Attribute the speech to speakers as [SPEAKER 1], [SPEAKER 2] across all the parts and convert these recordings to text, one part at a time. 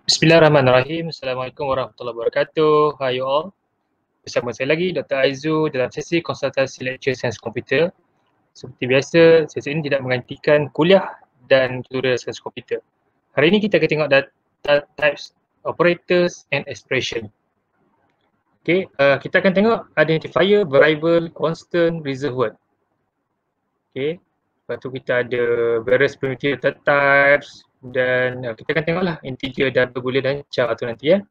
[SPEAKER 1] Bismillahirrahmanirrahim. Assalamualaikum warahmatullahi wabarakatuh. Hi you all. Bersama saya lagi Dr. Aizu dalam sesi konsultasi lecture sains komputer. Seperti biasa, sesi ini tidak menggantikan kuliah dan tutorial sains komputer. Hari ini kita akan tengok data types, operators and expression. Okay, kita akan tengok identifier, variable, constant, reserved word. Okay, lepas tu kita ada various primitive data types dan kita akan tengoklah integer, double boolean dan char tu nanti ya.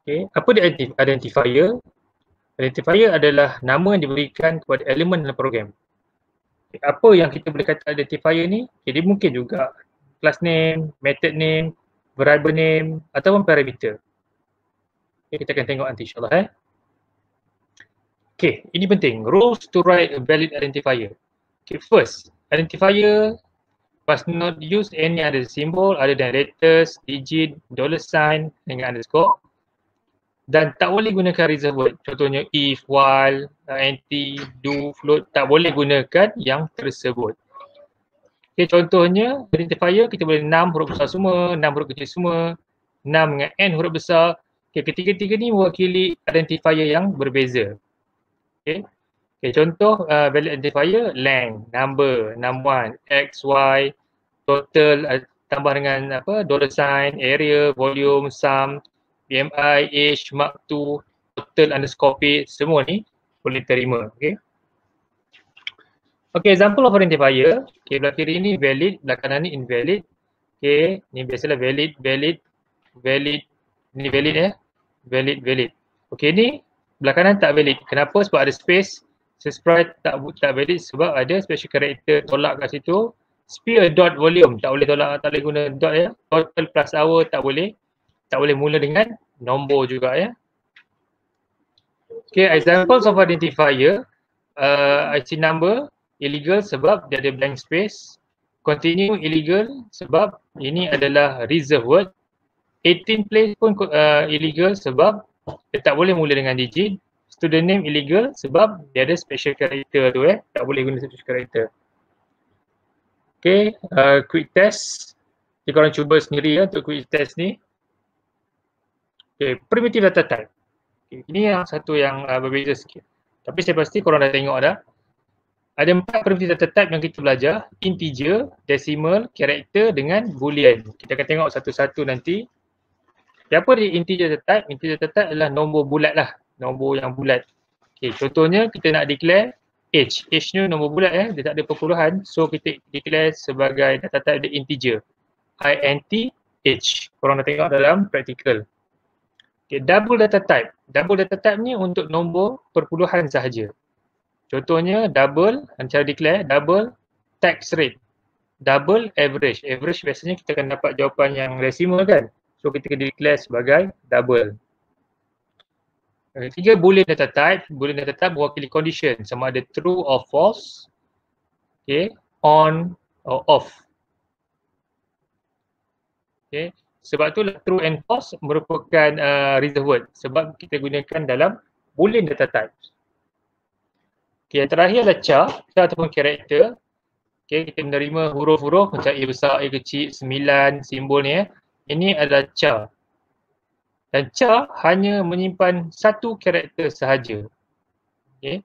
[SPEAKER 1] Okay, apa dia identifier? Identifier adalah nama yang diberikan kepada elemen dalam program. Okay, apa yang kita boleh kata identifier ni? Jadi mungkin juga class name, method name, variable name ataupun parameter. Okay, kita akan tengok nanti insyaAllah Okay, ini penting. Rules to write a valid identifier. Okay, first, identifier must not use any other symbol other than letters, digit, $sign dengan underscore. Dan tak boleh gunakan reserved word. Contohnya if, while, anti, do, float. Tak boleh gunakan yang tersebut. Okay, contohnya identifier kita boleh 6 huruf besar semua, 6 huruf kecil semua, 6 dengan n huruf besar. Okay, ketiga-tiga ni mewakili identifier yang berbeza. Okay, contoh valid identifier length, number, num1, x, y, total tambah dengan apa, $sign, area, volume, sum, BMI, age, mark 2, total underscore page, semua ni boleh terima. Okay. Okay, example of identifier. Okay, belah kiri ni valid, belah kanan ni invalid. Okay, ni biasalah valid, valid, valid. Ni valid valid, valid. Okay, ni belah kanan tak valid. Kenapa? Sebab ada space. Sprite tak valid sebab ada special character tolak kat situ. Sphere dot volume, tak boleh tolak, tak boleh guna dot ya. Total plus hour tak boleh. Tak boleh mula dengan nombor juga ya. Okay, examples of identifier. IC number illegal sebab dia ada blank space. Continue illegal sebab ini adalah reserved word. 18 place pun illegal sebab dia tak boleh mula dengan digit. Student name illegal sebab dia ada special character tu tak boleh guna special character. Okay, quick test. Jadi korang cuba sendiri untuk quick test ni. Okay, primitive data type. Okay, ini yang satu yang berbeza sikit. Tapi saya pasti korang dah tengok dah. Ada 4 primitive data type yang kita belajar. Integer, decimal, character dengan boolean. Kita akan tengok satu-satu nanti. Apa dia integer data type? Integer data type adalah nombor bulat lah. Nombor yang bulat. Okay, contohnya kita nak declare age. Age ni nombor bulat dia tak ada perpuluhan. So kita declare sebagai data type dia integer. int age. Korang dah tengok dalam practical. Okay, double data type. Double data type ni untuk nombor perpuluhan sahaja. Contohnya double, cara declare double tax rate. Double average. Average biasanya kita akan dapat jawapan yang decimal kan. So kita kena declare sebagai double. Tiga, boolean data type. Boolean data type mewakili condition sama ada true or false. Okay, on or off. Okay, sebab tu true and false merupakan reserved word sebab kita gunakan dalam boolean data type. Okay, yang terakhir adalah char ataupun character. Okay, kita menerima huruf-huruf macam A besar, A kecil, 9, simbol ni Ini adalah char. Dan char hanya menyimpan satu karakter sahaja. Okay.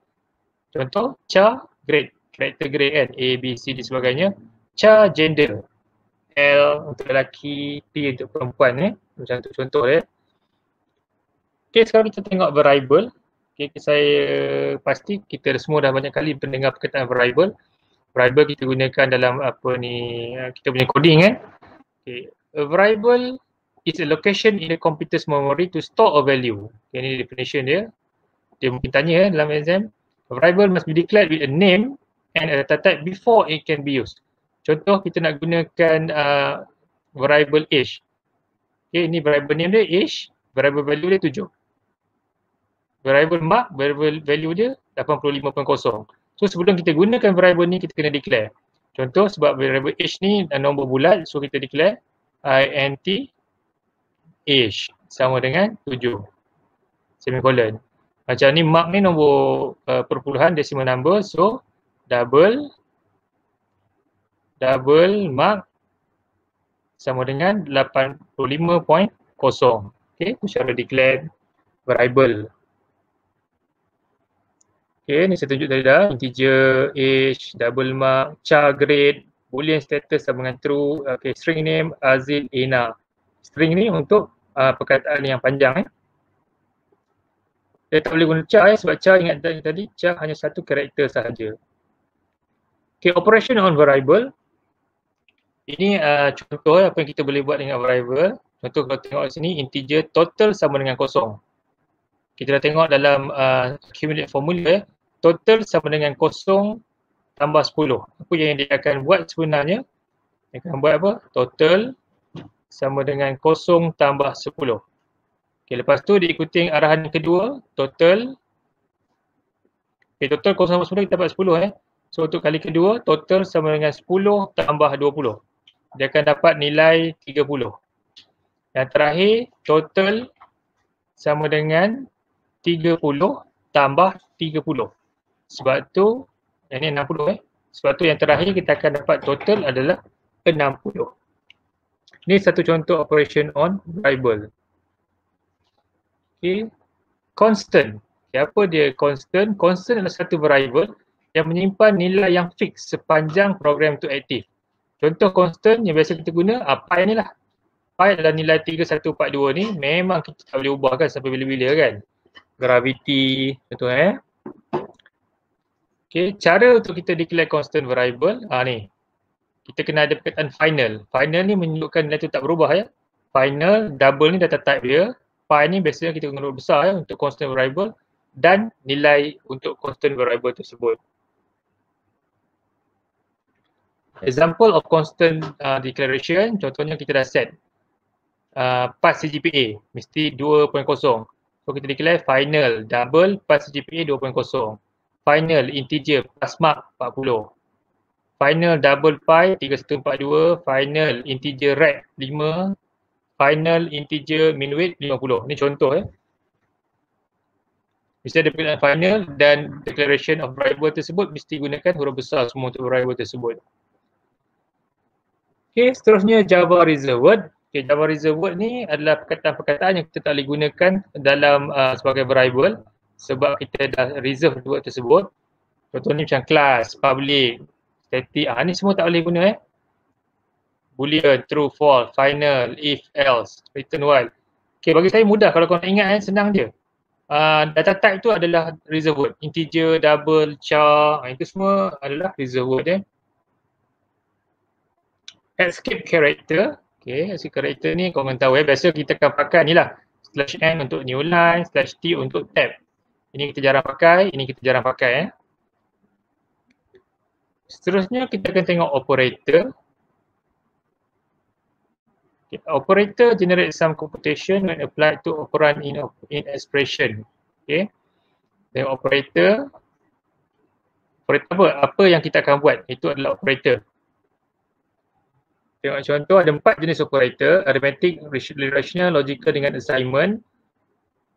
[SPEAKER 1] Contoh, char grade. Karakter grade kan, A, B, C dan sebagainya. Char gender. L untuk lelaki, P untuk perempuan Macam tu contoh dia. Okay, sekarang kita tengok variable. Okay, saya pasti kita semua dah banyak kali mendengar perkataan variable. Variable kita gunakan dalam apa ni, kita punya coding Okay. A variable is a location in the computer's memory to store a value. Okay, ini definition dia. Dia mungkin tanya dalam exam. A variable must be declared with a name and a data type before it can be used. Contoh kita nak gunakan variable age. Okay, ini variable name dia age, variable value dia 7. Variable mark, variable value dia 85.0. So sebelum kita gunakan variable ni kita kena declare. Contoh sebab variable age ni nombor bulat, so kita declare int age sama dengan 7. Semicolon. Macam ni mark ni nombor perpuluhan decimal number, so double mark sama dengan 85.0. Okay, itu cara declare variable. Okay, ni saya tunjuk tadi dah. Integer, age, double mark, char grade, boolean status sama dengan true. Okay, string name, Azil, Ena. String ni untuk perkataan yang panjang. Dia tak boleh guna char sebab char ingat tadi char hanya satu karakter sahaja. Okay, operation on variable. Ini contoh apa yang kita boleh buat dengan variable. Contoh kalau tengok di sini integer total sama dengan kosong. Kita dah tengok dalam accumulate formula total sama dengan kosong tambah 10. Apa yang dia akan buat sebenarnya? Dia akan buat apa? Total sama dengan kosong tambah 10. Okay, lepas tu diikuti arahan kedua, total. Okay, total kosong tambah 10 kita dapat 10 So untuk kali kedua, total sama dengan 10 tambah 20. Dia akan dapat nilai 30. Yang terakhir, total sama dengan 30 tambah 30. Sebab tu, yang ni 60 Sebab tu yang terakhir kita akan dapat total adalah 60. Ini satu contoh operation on variable. Okay. Constant. Okay, apa dia constant? Constant adalah satu variable yang menyimpan nilai yang fix sepanjang program itu aktif. Contoh constant yang biasa kita guna, pi ni lah. Pi adalah nilai 3142 ni memang kita tak boleh ubah kan sampai bila-bila kan. Gravity, contoh Okay, cara untuk kita declare constant variable, ni. Kita kena ada perkataan final. Final ni menunjukkan nilai tu tak berubah Final, double ni data type dia. Pi ni biasanya kita guna huruf besar untuk constant variable dan nilai untuk constant variable tersebut. Example of constant declaration, contohnya kita dah set pass CGPA mesti 2.0. So kita declare final double pass CGPA 2.0. Final integer pass mark 40. Final double pi 3142, final integer rect 5, final integer min weight 50. Ni contoh Mesti ada perkataan final dan declaration of variable tersebut mesti gunakan huruf besar semua untuk variable tersebut. Okay, seterusnya Java Reserved Word. Okay, Java Reserved Word ni adalah perkataan-perkataan yang kita tak boleh gunakan dalam sebagai variable sebab kita dah reserve word tersebut. Contohnya macam class, public, static. Ni semua tak boleh guna Boolean, true, false, final, if, else, return while. Okay, bagi saya mudah kalau korang ingat senang je. Data type tu adalah reserved word. Integer, double, char, itu semua adalah reserved word Escape character. Okay, escape character ni korang tahu biasa kita akan pakai ni lah. /n untuk new line, /t untuk tab. Ini kita jarang pakai, ini kita jarang pakai Seterusnya kita akan tengok operator. Okay, operator generate some computation when applied to operand in expression. Okay. Tengok operator. Operator apa? Apa yang kita akan buat? Itu adalah operator. Tengok contoh ada 4 jenis operator, arithmetic, relational, logical dengan assignment.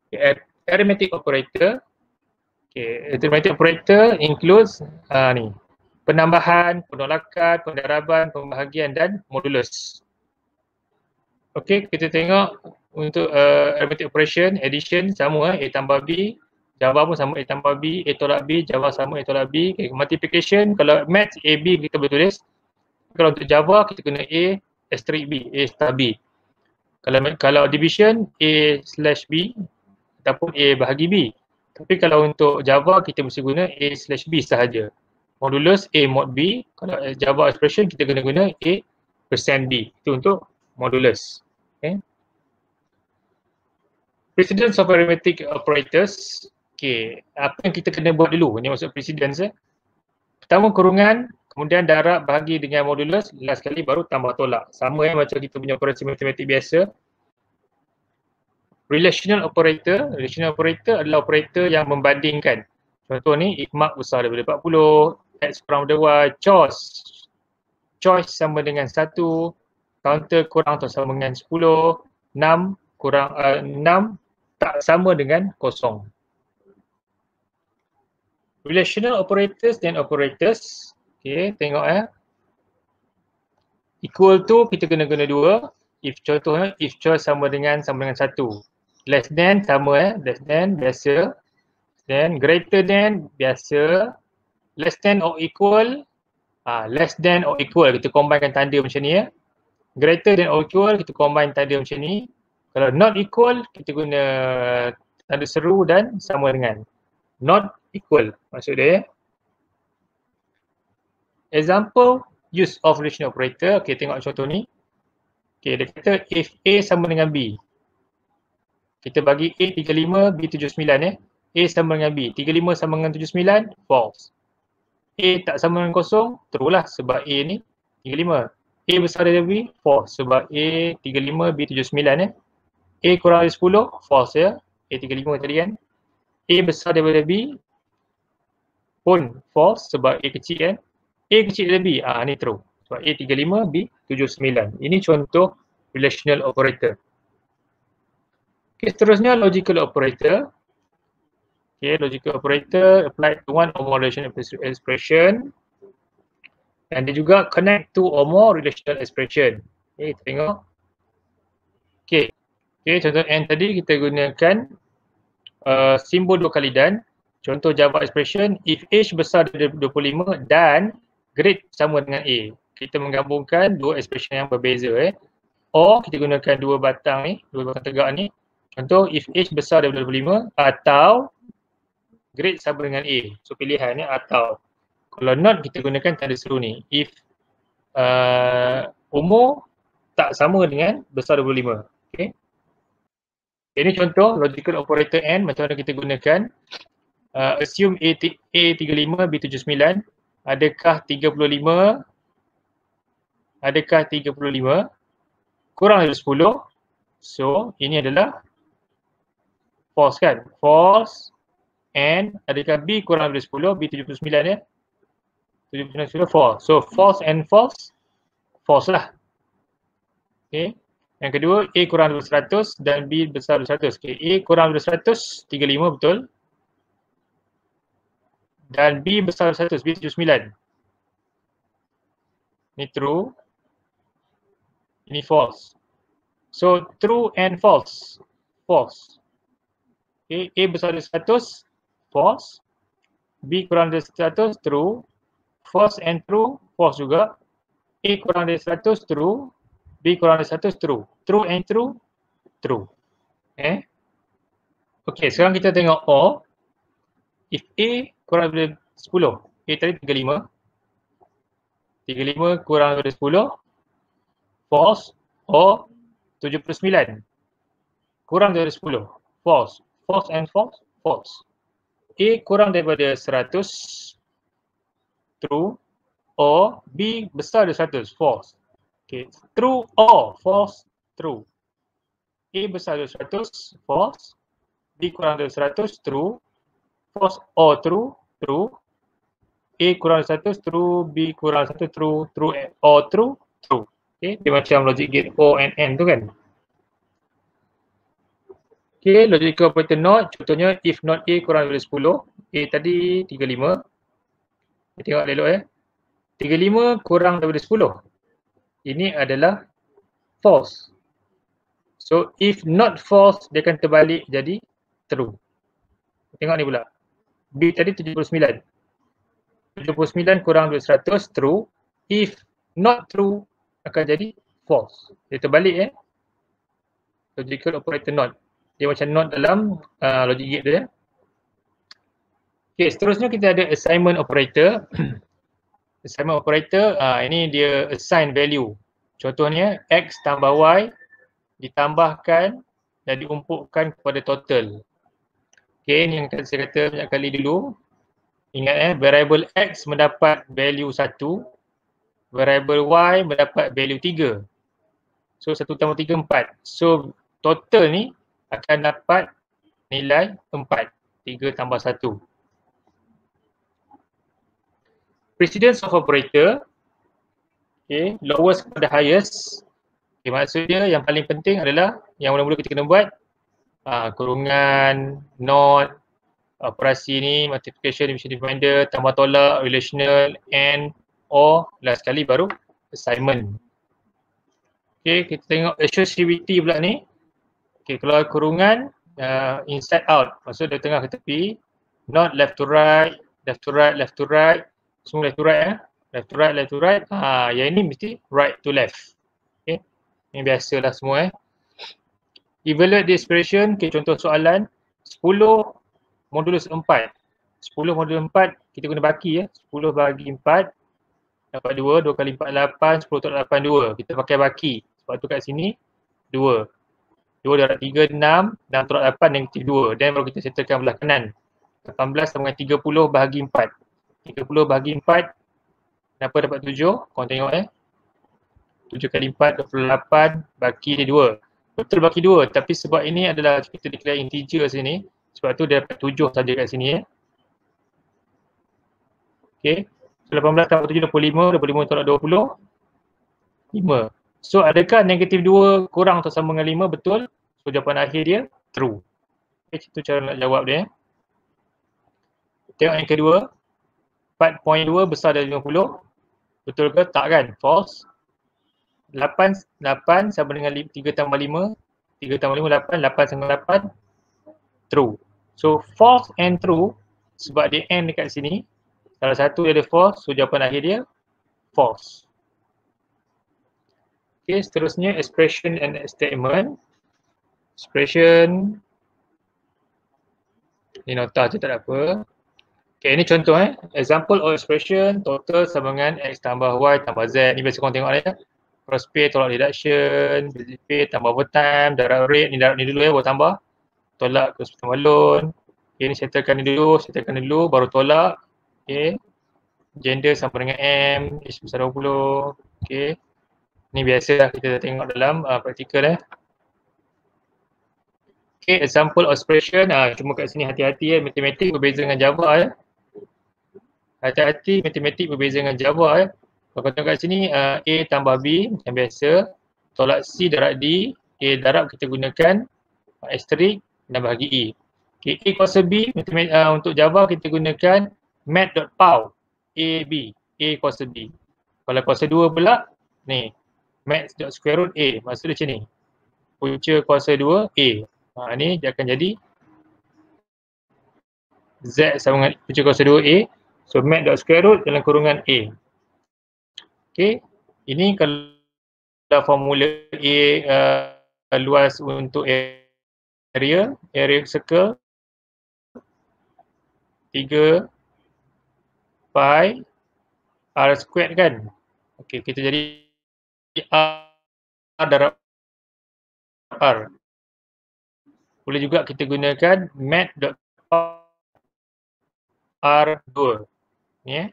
[SPEAKER 1] Okay, arithmetic operator. Okay, arithmetic operator includes ni. Penambahan, penolakan, pendaraban, pembahagian dan modulus. Okay, kita tengok untuk arithmetic operation, addition sama A tambah B. Java pun sama A tambah B, A tolak B, Java sama A tolak B. Okay, multiplication, kalau math A, B kita boleh tulis. Kalau untuk Java kita guna A asterisk B, A star B. Kalau division A/B ataupun A bahagi B. Tapi kalau untuk Java kita mesti guna A/B sahaja. Modulus A mod B. Kalau Java expression kita guna A percent B. Itu untuk modulus. Okay. Precedence of arithmetic operators. Okay, apa yang kita kena buat dulu? Ini maksud precedence Pertama kurungan, kemudian darab bahagi dengan modulus, last kali baru tambah tolak. Sama macam kita punya operasi matematik biasa. Relational operator. Relational operator adalah operator yang membandingkan. Contoh ni, if mark besar daripada 40, x kurang daripada y, choice sama dengan 1, counter kurang atau sama dengan 10, 6 kurang 6 tak sama dengan 0. Relational operators dan operators. Okay, tengok Equal tu kita kena guna 2. If contohnya, if choice sama dengan 1. Less than sama less than biasa. Then greater than biasa. Less than or equal, less than or equal kita combinekan tanda macam ni Greater than or equal kita combine tanda macam ni. Kalau not equal kita guna tanda seru dan sama dengan. Not equal maksud dia Example use of relational operator. Okay, tengok contoh ni. Okay, dia kata if A sama dengan B. Kita bagi A 35, B 79 A sama dengan B. 35 sama dengan 79, false. A tak sama dengan kosong, true lah sebab A ni 35. A besar daripada B, false sebab A 35, B 79 A kurang dari 10, false A 35 tadi kan. A besar daripada B pun false sebab A kecil kan. A kecil daripada B, ni true. Sebab A 35, B 79. Ini contoh relational operator. Okay, seterusnya logical operator. Okay, logical operator applied to one or more relational expression. Dan dia juga connect to or more relational expression. Okay, kita tengok. Okay, contoh N tadi kita gunakan simbol 2 kali dan. Contoh Java expression, if age besar dari 25 dan grade sama dengan A. Kita menggabungkan 2 expression yang berbeza Or kita gunakan 2 batang ni, 2 batang tegak ni. Contoh if age besar dari 25 atau grade sama dengan A. So pilihan atau. Kalau not kita gunakan tanda seru ni. If umur tak sama dengan besar 25. Okay. Ini contoh logical operator N macam mana kita gunakan. Assume A 35, B 79. Adakah 35 kurang dari 10? So ini adalah false kan? False. And adakah B kurang dari 10? B 79 79 false. So false and false, false lah. Okay. Yang kedua, A kurang dari 100 dan B besar dari 100. Okay. A kurang dari 100, 35 betul. Dan B besar dari 100, B 79. Ini true. Ini false. So true and false. False. Okay. A besar dari 100, false. B kurang dari 100, true. False and true, false juga. A kurang dari 100, true. B kurang dari 100, true. True and true, true. Okay, sekarang kita tengok O. If A kurang dari 10, A tadi 35. 35 kurang dari 10, false. O 79. Kurang dari 10, false. False and false, false. A kurang daripada 100, true. Or B besar dari 100, false. Okay, true or false, true. A besar dari 100, false. B kurang dari 100, true. False or true, true. A kurang dari 100, true. B kurang dari 100, true. True or true, true. Okay, dia macam logic gate O and N tu kan. Okay, logical operator not. Contohnya if not A kurang dari 10. A tadi 35. Kita tengok elok 35 kurang daripada 10. Ini adalah false. So if not false, dia akan terbalik jadi true. Tengok ni pula. B tadi 79. 79 kurang dari 100, true. If not true, akan jadi false. Dia terbalik logical operator not. Dia macam not dalam logic gate dia. Okay, seterusnya kita ada assignment operator. Assignment operator, ini dia assign value. Contohnya X tambah Y ditambahkan dan diumpukkan kepada total. Okay, ini yang saya kata banyak kali dulu. Ingat variable X mendapat value 1, variable Y mendapat value 3. So 1 tambah 3, 4. So total ni akan dapat nilai 4. 3 tambah 1. Precedence of operator, okay, lowest kepada highest. Okay, maksud dia yang paling penting adalah yang mula-mula kita kena buat kurungan, not, operasi ni, multiplication, division, divider, tambah tolak, relational, and, or, last kali baru assignment. Okay, kita tengok associativity pula ni. Okay, kalau kurungan inside out, maksud dari tengah ke tepi, not left to right, left to right, left to right, semua left to right left to right, left to right. Yang ini mesti right to left. Okay, ini biasalah semua Evaluate the expression, okay, contoh soalan 10 modulus 4. 10 modulus 4 kita guna baki 10 bagi 4 dapat 2, 2 kali 4 8, 10 tolak 8 2. Kita pakai baki. Sebab tu kat sini 2. 2 darab 3 6, 6 tolak 8 negatif 2. Dan baru kita settlekan belah kanan. 18 sama dengan 30 bahagi 4. 30 bahagi 4 kenapa dapat 7? Korang tengok 7 kali 4 28 baki dia 2. Betul baki 2 tapi sebab ini adalah kita declare integer sini. Sebab tu dia dapat 7 saja kat sini Okay. So 18 tambah 7 25, 25 tolak 20 5. So adakah negatif 2 kurang atau sama dengan 5? Betul. So jawapan akhir dia true. Okay, itu cara nak jawab dia. Tengok yang kedua. 4.2 besar dari 50. Betul ke? Tak kan? False. 8 sama dengan 3 tambah 5. 3 tambah 5 8. 8 sama 8. True. So false and true sebab dia and dekat sini. Salah satu dia ada false. So jawapan akhir dia false. Okay, seterusnya expression and statement. Expression. Ini nota je tak ada apa. Okay, ini contoh Example of expression total sama dengan X tambah Y tambah Z. Ni biasa korang tengok cross pay tolak deduction, basic pay tambah overtime, darab rate, ni darab ni dulu baru tambah. Tolak cross tambah loan. Okay, ni settlekan ni dulu, baru tolak. Okay. Gender sama dengan M, age besar 20. Okay. Ni biasalah kita dah tengok dalam praktikal Okay, example of expression. Cuma kat sini hati-hati matematik berbeza dengan Java Hati-hati matematik berbeza dengan Java Kalau kau tengok kat sini A tambah B macam biasa. Tolak C darab D. A darab kita gunakan asterisk dan bahagi E. Okay, A kuasa B untuk Java kita gunakan math.pow. A, B. A kuasa B. Kalau kuasa 2 pula ni math.square root A. Maksud dia macam ni. Punca kuasa 2 A. Ni dia akan jadi Z sama dengan punca kuasa 2 A. So math.square root dalam kurungan A. Okay. Ini kalau formula A luas untuk area circle 3 pi R squared kan. Okay, kita jadi R darab R. Boleh juga kita gunakan math.r2 ni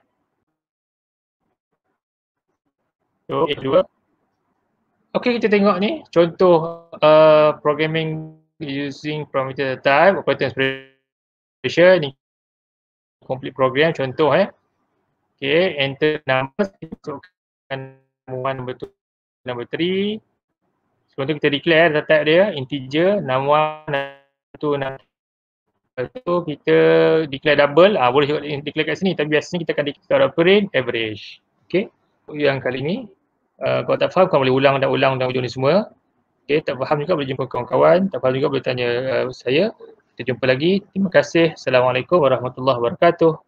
[SPEAKER 1] So A2. Okay, kita tengok ni contoh programming using parameter type, operator expression ni complete program contoh Okay, enter numbers, masukkan number 1, number 3. Sebelum tu kita declare data type dia, integer, num1, num2, num3. Lepas tu kita declare double, boleh juga declare kat sini tapi biasanya kita akan declare operand average. Okay, yang kali ni kalau tak faham kau boleh ulang video ni semua. Okay, tak faham juga boleh jumpa kawan-kawan, tak faham juga boleh tanya saya. Kita jumpa lagi. Terima kasih. Assalamualaikum warahmatullahi wabarakatuh.